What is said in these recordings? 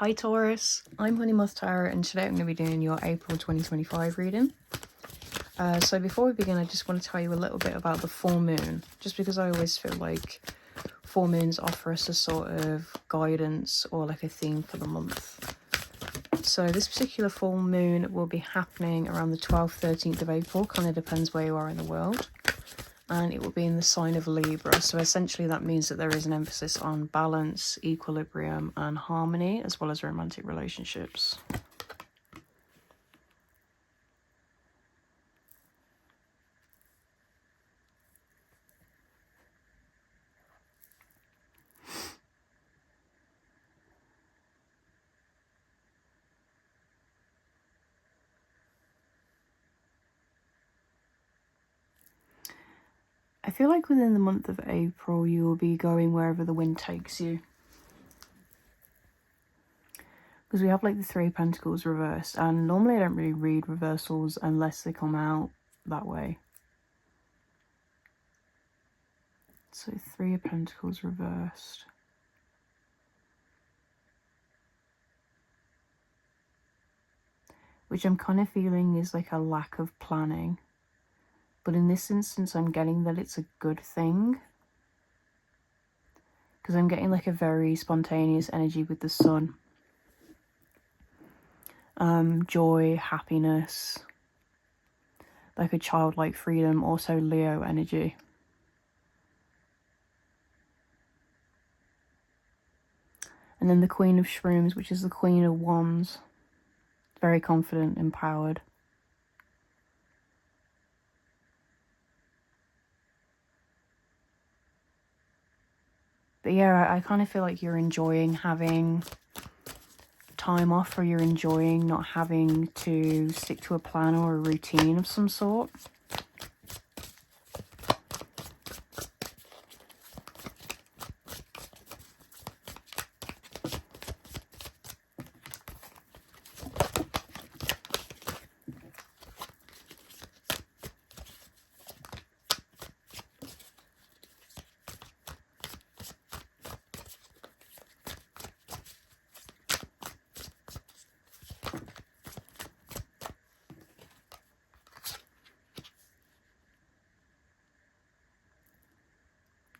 Hi Taurus, I'm Honeymoth Tarot and today I'm going to be doing your April 2025 reading. So before we begin, I just want to tell you a little bit about the full moon, just because I always feel like full moons offer us a sort of guidance or like a theme for the month. So this particular full moon will be happening around the 12th, 13th of April, kind of depends where you are in the world. And it will be in the sign of Libra. So essentially that means that there is an emphasis on balance, equilibrium and harmony, as well as romantic relationships. I feel like within the month of April, you will be going wherever the wind takes you. Because we have like the Three of Pentacles reversed, and normally I don't really read reversals unless they come out that way. So Three of Pentacles reversed. Which I'm kind of feeling is like a lack of planning. But in this instance, I'm getting that it's a good thing. Because I'm getting like a very spontaneous energy with the sun. Joy, happiness, like a childlike freedom, also Leo energy. And then the Queen of Shrooms, which is the Queen of Wands. Very confident, empowered. But yeah, I kind of feel like you're enjoying having time off, or you're enjoying not having to stick to a plan or a routine of some sort.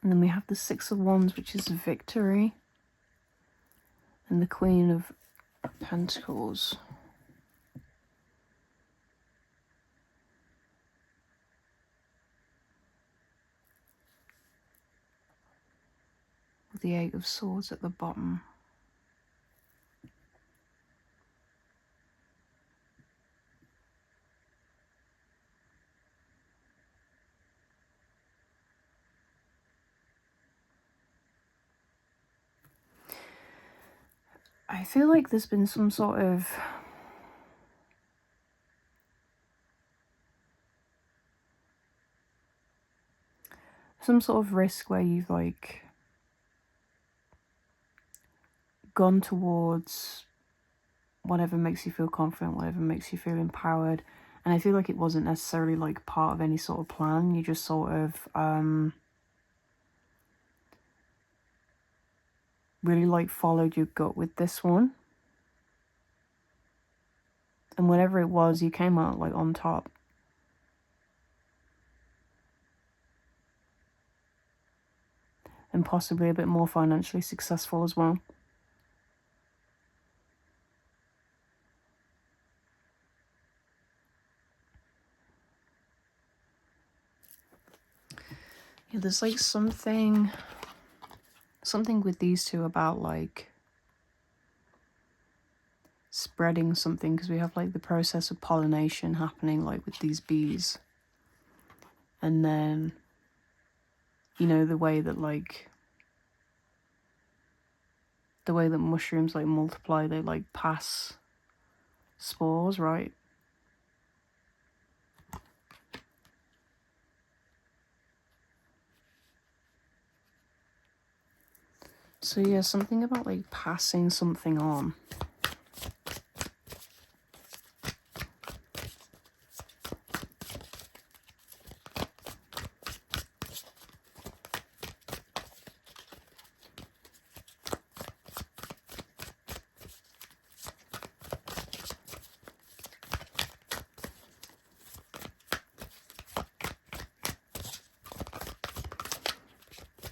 And then we have the Six of Wands, which is victory. And the Queen of Pentacles. With the Eight of Swords at the bottom. I feel like there's been some sort of risk where you've like gone towards whatever makes you feel confident, whatever makes you feel empowered. And I feel like it wasn't necessarily like part of any sort of plan. You just sort of really like followed your gut with this one. And whatever it was, you came out like on top. And possibly a bit more financially successful as well. Yeah, there's like something with these two about like spreading something, because we have like the process of pollination happening like with these bees. And then, you know, the way that mushrooms like multiply, they like pass spores, right? So yeah, something about like passing something on.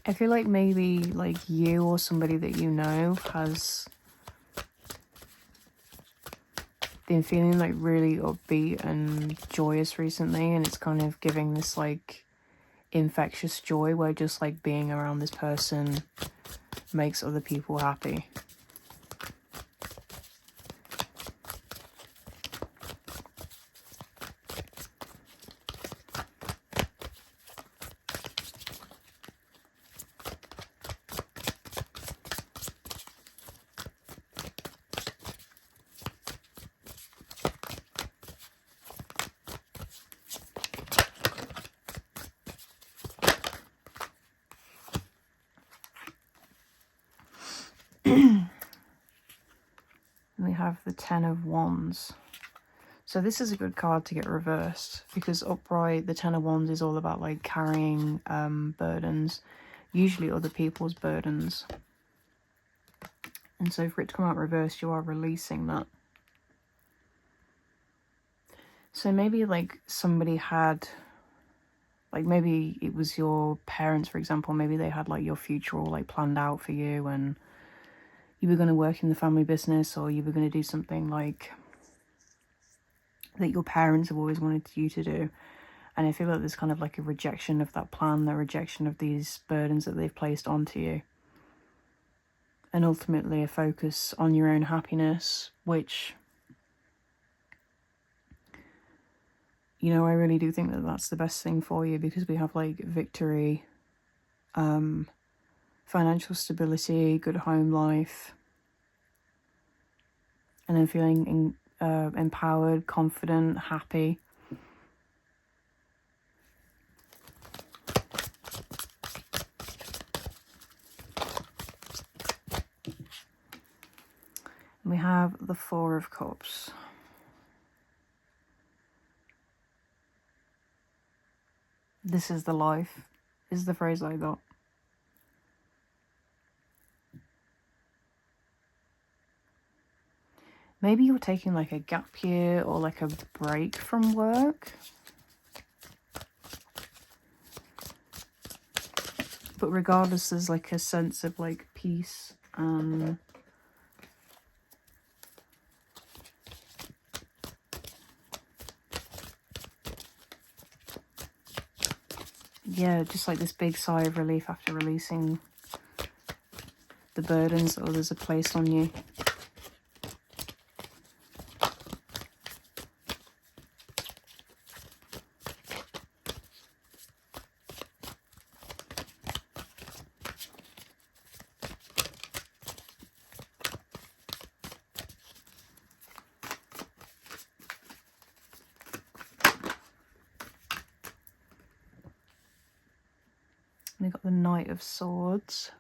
I feel like maybe like you or somebody that you know has been feeling like really upbeat and joyous recently, and it's kind of giving this like infectious joy where just like being around this person makes other people happy. We have the Ten of Wands. So this is a good card to get reversed, because upright, the Ten of Wands is all about like carrying burdens, usually other people's burdens. And so for it to come out reversed, you are releasing that. So maybe like somebody had, like maybe it was your parents, for example, maybe they had like your future all like planned out for you, and you were going to work in the family business, or you were going to do something like that your parents have always wanted you to do. And I feel like there's kind of like a rejection of that plan, the rejection of these burdens that they've placed onto you. And ultimately a focus on your own happiness, which, you know, I really do think that that's the best thing for you, because we have like victory, financial stability, good home life, and then feeling empowered, confident, happy. We have the Four of Cups. This is the life, is the phrase I got. Maybe you're taking like a gap year or like a break from work. But regardless, there's like a sense of like peace and yeah, just like this big sigh of relief after releasing the burdens that others have placed on you. We've got the Knight of Swords.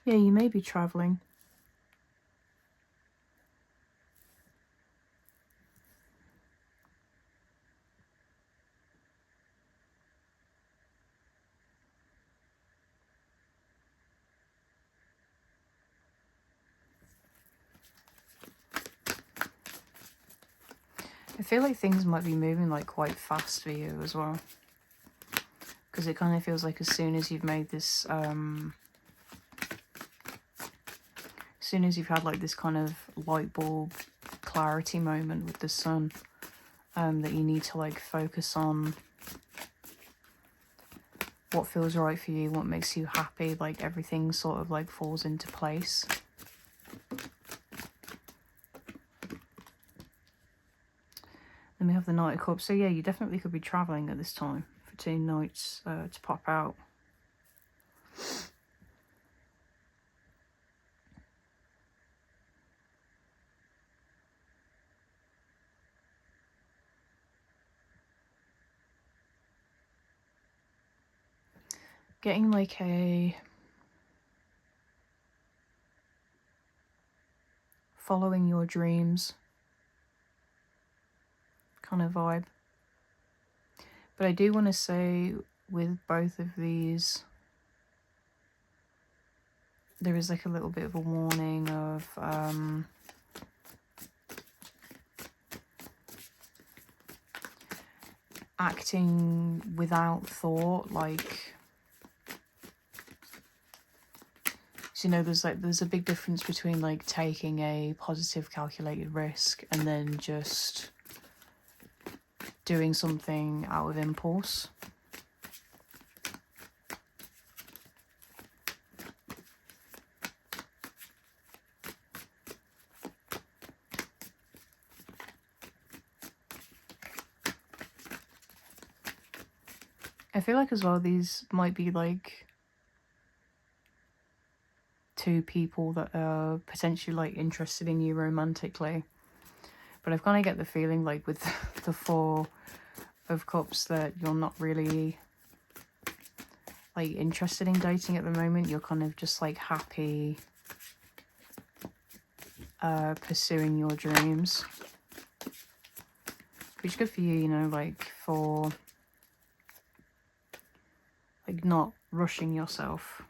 Yeah, you may be traveling. I feel like things might be moving like quite fast for you as well, because it kind of feels like as soon as you've made this as soon as you've had like this kind of light bulb clarity moment with the sun, that you need to like focus on what feels right for you, what makes you happy, like everything sort of like falls into place. Then we have the Knight of Cups. So yeah, you definitely could be traveling at this time for 2 nights to pop out. Getting like a following your dreams. kind of vibe. But I do want to say with both of these, there is like a little bit of a warning of acting without thought. Like, so, you know, there's a big difference between like taking a positive calculated risk and then just doing something out of impulse. I feel like as well these might be like two people that are potentially like interested in you romantically, but I've kind of get the feeling like with the Four of Cups that you're not really like interested in dating at the moment. You're kind of just like happy pursuing your dreams, which is good for you, you know, like for like not rushing yourself.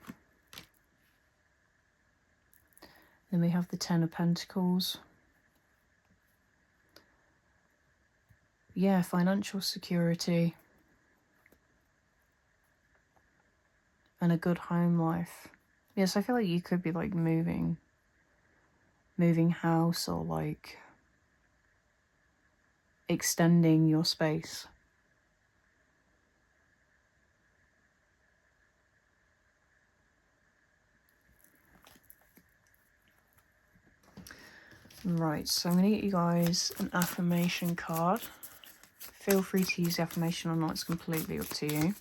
Then we have the Ten of Pentacles. Yeah, financial security and a good home life. Yes, I feel like you could be like moving house, or like extending your space. Right, so I'm going to get you guys an affirmation card. Feel free to use the affirmation or not, it's completely up to you.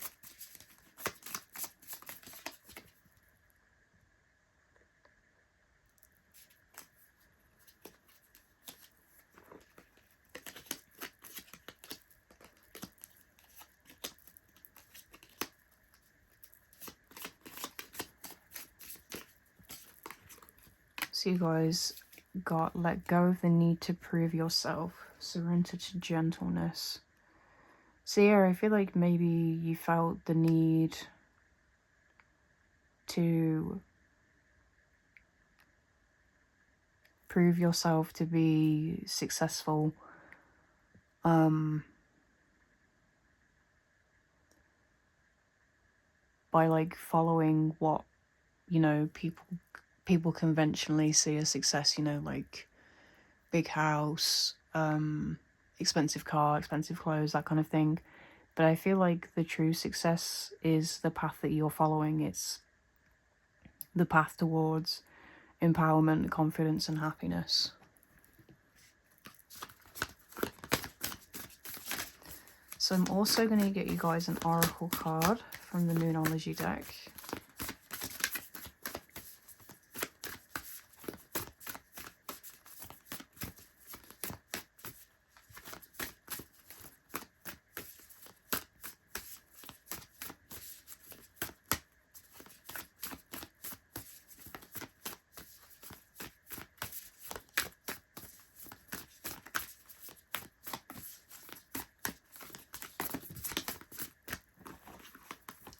So you guys got let go of the need to prove yourself, surrender to gentleness. So yeah, I feel like maybe you felt the need to prove yourself to be successful. By like following what, you know, people conventionally see as success, you know, like big house, expensive car, expensive clothes, that kind of thing. But I feel like the true success is the path that you're following. It's the path towards empowerment, confidence, and happiness. So I'm also going to get you guys an oracle card from the Moonology deck.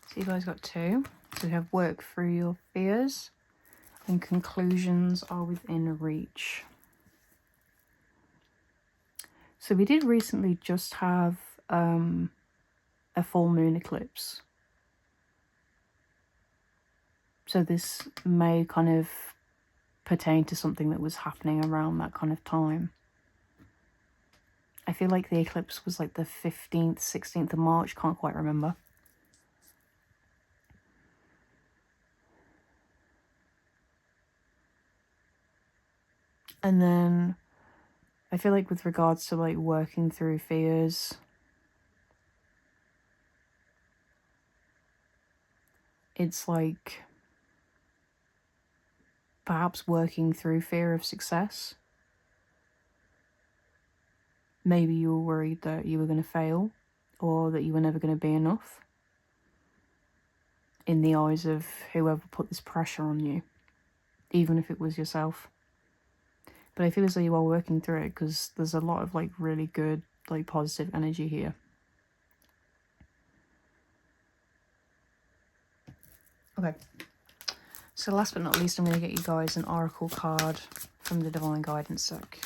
So you guys got two. So we have work through your fears and conclusions are within reach. So we did recently just have a full moon eclipse. So this may kind of pertain to something that was happening around that kind of time. I feel like the eclipse was like the 15th, 16th of March, can't quite remember. And then I feel like with regards to like working through fears, it's like perhaps working through fear of success. Maybe you were worried that you were going to fail or that you were never going to be enough in the eyes of whoever put this pressure on you, even if it was yourself. But I feel as though you are working through it because there's a lot of like really good like positive energy here. Okay, so last but not least, I'm going to get you guys an oracle card from the Divine Guidance deck.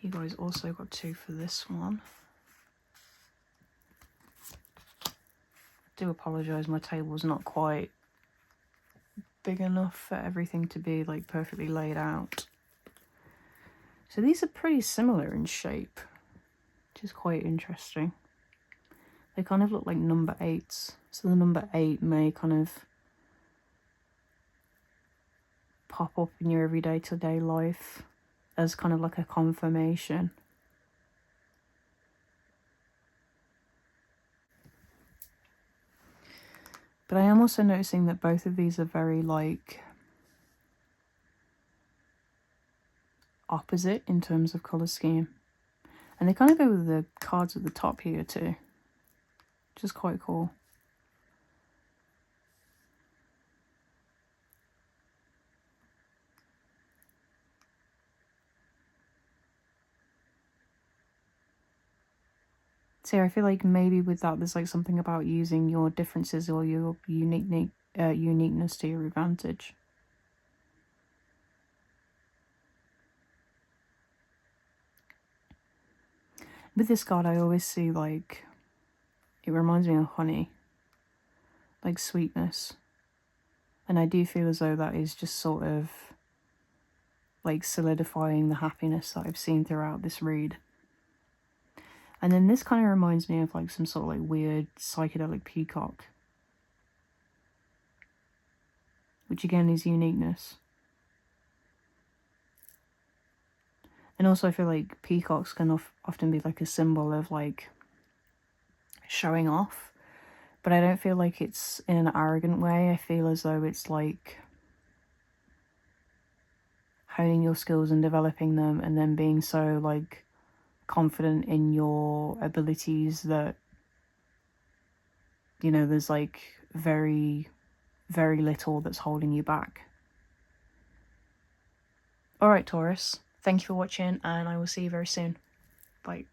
You guys also got 2 for this one. I do apologise, my table's not quite big enough for everything to be like perfectly laid out. So these are pretty similar in shape, which is quite interesting. They kind of look like number 8s. So the number 8 may kind of pop up in your everyday to-day life as kind of like a confirmation. But I am also noticing that both of these are very like opposite in terms of colour scheme. And they kind of go with the cards at the top here too, which is quite cool. So I feel like maybe with that there's like something about using your differences or your uniqueness to your advantage. With this card I always see like, it reminds me of honey, like sweetness. And I do feel as though that is just sort of like solidifying the happiness that I've seen throughout this read. And then this kind of reminds me of like some sort of like weird psychedelic peacock, which again is uniqueness. And also I feel like peacocks can often be like a symbol of like showing off, but I don't feel like it's in an arrogant way. I feel as though it's like honing your skills and developing them, and then being so like confident in your abilities that, you know, there's like very, very little that's holding you back. Alright, Taurus, thank you for watching, and I will see you very soon. Bye.